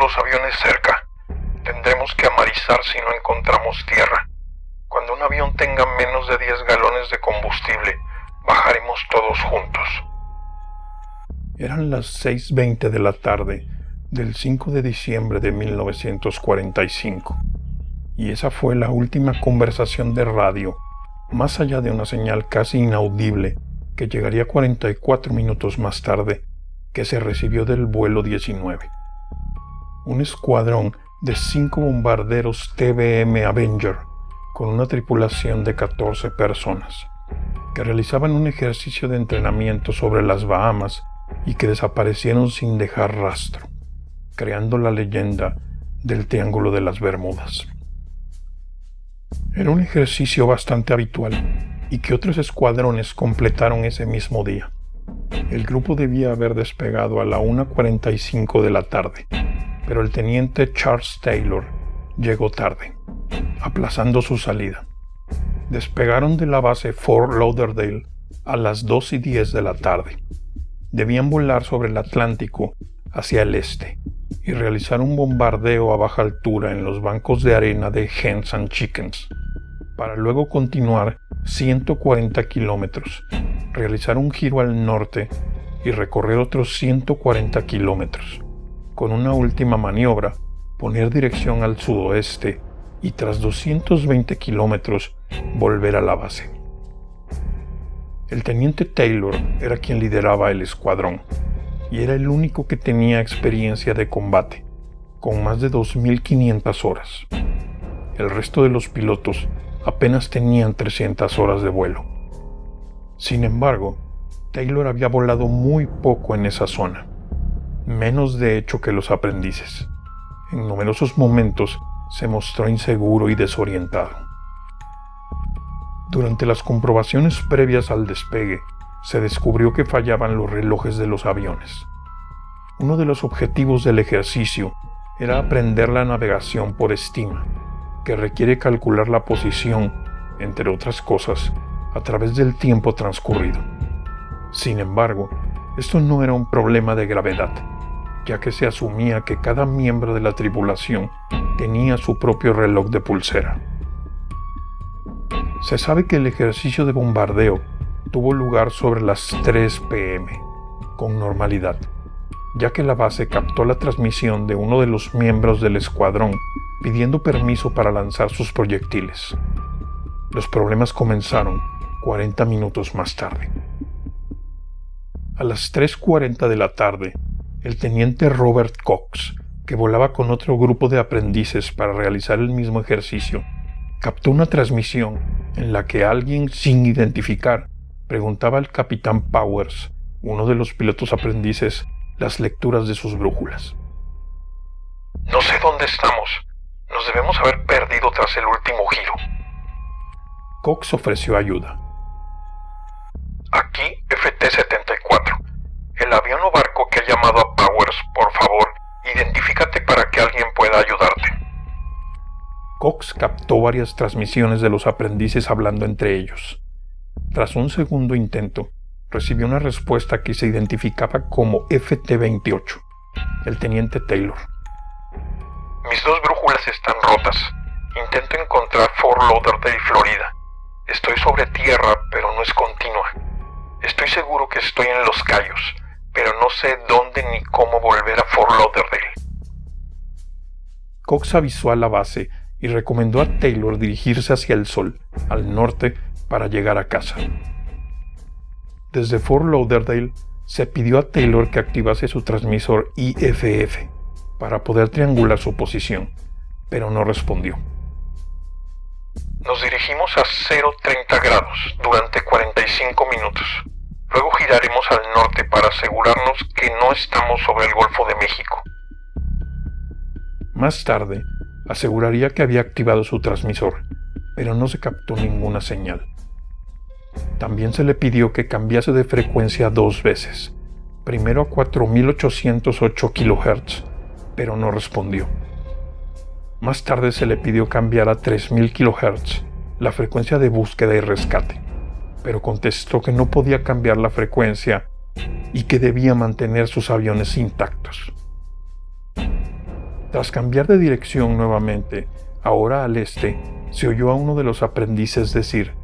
los aviones cerca. Tendremos que amarizar si no encontramos tierra. Cuando un avión tenga menos de 10 galones de combustible, bajaremos todos juntos. Eran las 6:20 de la tarde del 5 de diciembre de 1945, y esa fue la última conversación de radio, más allá de una señal casi inaudible que llegaría 44 minutos más tarde, que se recibió del vuelo 19. Un escuadrón de 5 bombarderos TBM Avenger, con una tripulación de 14 personas, que realizaban un ejercicio de entrenamiento sobre las Bahamas y que desaparecieron sin dejar rastro, creando la leyenda del Triángulo de las Bermudas. Era un ejercicio bastante habitual y que otros escuadrones completaron ese mismo día. El grupo debía haber despegado a la 1:45 de la tarde, pero el teniente Charles Taylor llegó tarde, aplazando su salida. Despegaron de la base Fort Lauderdale a las 2:10 de la tarde. Debían volar sobre el Atlántico hacia el este y realizar un bombardeo a baja altura en los bancos de arena de Hens and Chickens, para luego continuar 140 kilómetros, realizar un giro al norte y recorrer otros 140 kilómetros. Con una última maniobra, poner dirección al sudoeste y tras 220 kilómetros volver a la base. El teniente Taylor era quien lideraba el escuadrón y era el único que tenía experiencia de combate, con más de 2.500 horas. El resto de los pilotos apenas tenían 300 horas de vuelo. Sin embargo, Taylor había volado muy poco en esa zona, menos de hecho que los aprendices. En numerosos momentos se mostró inseguro y desorientado. Durante las comprobaciones previas al despegue, se descubrió que fallaban los relojes de los aviones. Uno de los objetivos del ejercicio era aprender la navegación por estima, que requiere calcular la posición, entre otras cosas, a través del tiempo transcurrido. Sin embargo, esto no era un problema de gravedad, ya que se asumía que cada miembro de la tripulación tenía su propio reloj de pulsera. Se sabe que el ejercicio de bombardeo tuvo lugar sobre las 3 p.m., con normalidad, ya que la base captó la transmisión de uno de los miembros del escuadrón pidiendo permiso para lanzar sus proyectiles. Los problemas comenzaron 40 minutos más tarde. A las 3:40 de la tarde, el teniente Robert Cox, que volaba con otro grupo de aprendices para realizar el mismo ejercicio, captó una transmisión en la que alguien sin identificar preguntaba al capitán Powers, uno de los pilotos aprendices, las lecturas de sus brújulas. No sé dónde estamos. Nos debemos haber perdido tras el último giro. Cox ofreció ayuda. Aquí FT-74. El avión o barco que ha llamado a Powers, por favor, identifícate para que alguien pueda ayudarte. Cox captó varias transmisiones de los aprendices hablando entre ellos. Tras un segundo intento, recibió una respuesta que se identificaba como FT-28, el teniente Taylor. Mis 2 brújulas están rotas. Intento encontrar Fort Lauderdale, Florida. Estoy sobre tierra, pero no es continua. Estoy seguro que estoy en Los Cayos, pero no sé dónde ni cómo volver a Fort Lauderdale. Cox avisó a la base y recomendó a Taylor dirigirse hacia el sol, al norte, para llegar a casa. Desde Fort Lauderdale, se pidió a Taylor que activase su transmisor IFF para poder triangular su posición, pero no respondió. Nos dirigimos a 0:30 grados durante 45 minutos. Luego giraremos al norte para asegurarnos que no estamos sobre el Golfo de México. Más tarde, aseguraría que había activado su transmisor, pero no se captó ninguna señal. También se le pidió que cambiase de frecuencia 2 veces, primero a 4.808 kHz, pero no respondió. Más tarde se le pidió cambiar a 3.000 kHz, la frecuencia de búsqueda y rescate, pero contestó que no podía cambiar la frecuencia y que debía mantener sus aviones intactos. Tras cambiar de dirección nuevamente, ahora al este, se oyó a uno de los aprendices decir: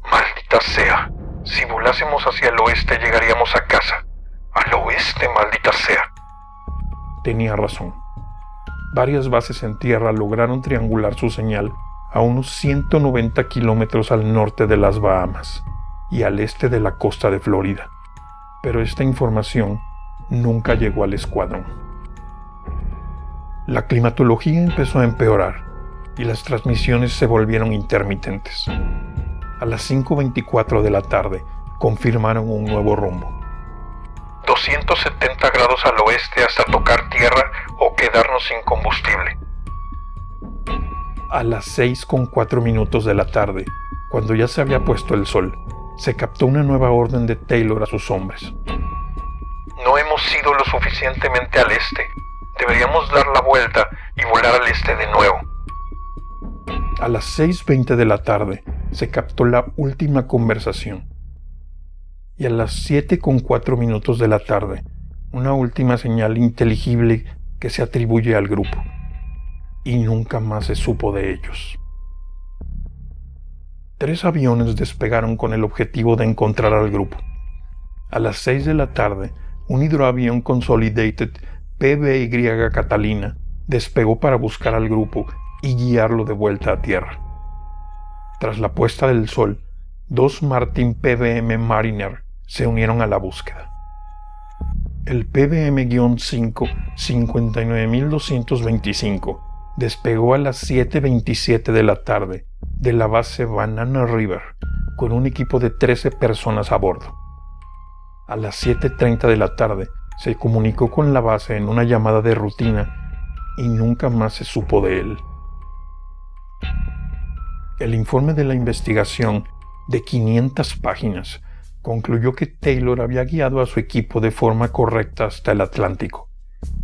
«Maldita sea, si volásemos hacia el oeste llegaríamos a casa. Al oeste, maldita sea». Tenía razón. Varias bases en tierra lograron triangular su señal a unos 190 kilómetros al norte de las Bahamas y al este de la costa de Florida, pero esta información nunca llegó al escuadrón. La climatología empezó a empeorar y las transmisiones se volvieron intermitentes. A las 5:24 de la tarde confirmaron un nuevo rumbo. 270 grados al oeste hasta tocar tierra o quedarnos sin combustible. A las 6:04 de la tarde, cuando ya se había puesto el sol, se captó una nueva orden de Taylor a sus hombres. No hemos ido lo suficientemente al este. Deberíamos dar la vuelta y volar al este de nuevo. A las 6:20 de la tarde se captó la última conversación. Y a las 7:04 de la tarde, una última señal inteligible que se atribuye al grupo. Y nunca más se supo de ellos. 3 aviones despegaron con el objetivo de encontrar al grupo. A las 6 de la tarde, un hidroavión Consolidated PBY Catalina despegó para buscar al grupo y guiarlo de vuelta a tierra. Tras la puesta del sol, 2 Martin PBM Mariner se unieron a la búsqueda. El PBM-5 59225 despegó a las 7:27 de la tarde de la base Banana River con un equipo de 13 personas a bordo. A las 7:30 de la tarde se comunicó con la base en una llamada de rutina y nunca más se supo de él. El informe de la investigación, de 500 páginas, concluyó que Taylor había guiado a su equipo de forma correcta hasta el Atlántico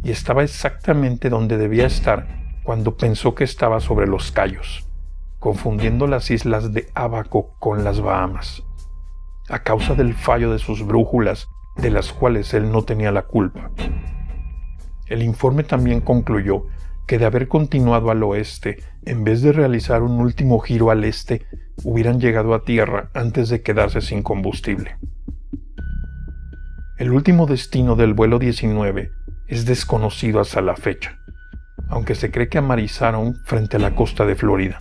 y estaba exactamente donde debía estar cuando pensó que estaba sobre los Cayos, confundiendo las islas de Abaco con las Bahamas, a causa del fallo de sus brújulas, de las cuales él no tenía la culpa. El informe también concluyó que de haber continuado al oeste, en vez de realizar un último giro al este, hubieran llegado a tierra antes de quedarse sin combustible. El último destino del vuelo 19 es desconocido hasta la fecha, aunque se cree que amarizaron frente a la costa de Florida.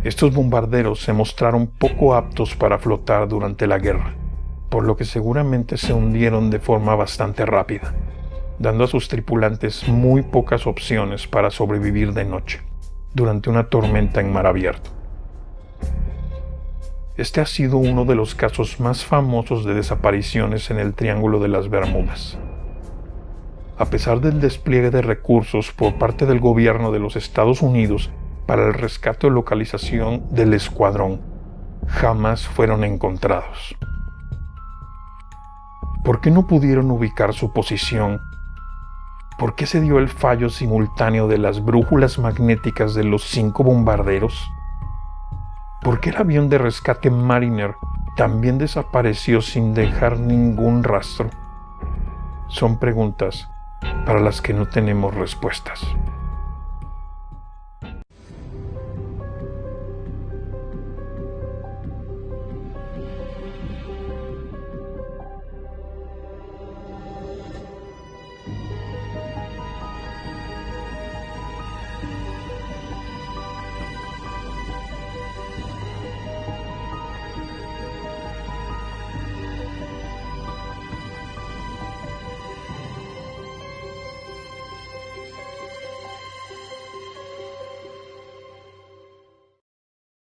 Estos bombarderos se mostraron poco aptos para flotar durante la guerra, por lo que seguramente se hundieron de forma bastante rápida, dando a sus tripulantes muy pocas opciones para sobrevivir de noche, durante una tormenta en mar abierto. Este ha sido uno de los casos más famosos de desapariciones en el Triángulo de las Bermudas. A pesar del despliegue de recursos por parte del gobierno de los Estados Unidos para el rescate o localización del escuadrón, jamás fueron encontrados. ¿Por qué no pudieron ubicar su posición? ¿Por qué se dio el fallo simultáneo de las brújulas magnéticas de los 5 bombarderos? ¿Por qué el avión de rescate Mariner también desapareció sin dejar ningún rastro? Son preguntas para las que no tenemos respuestas.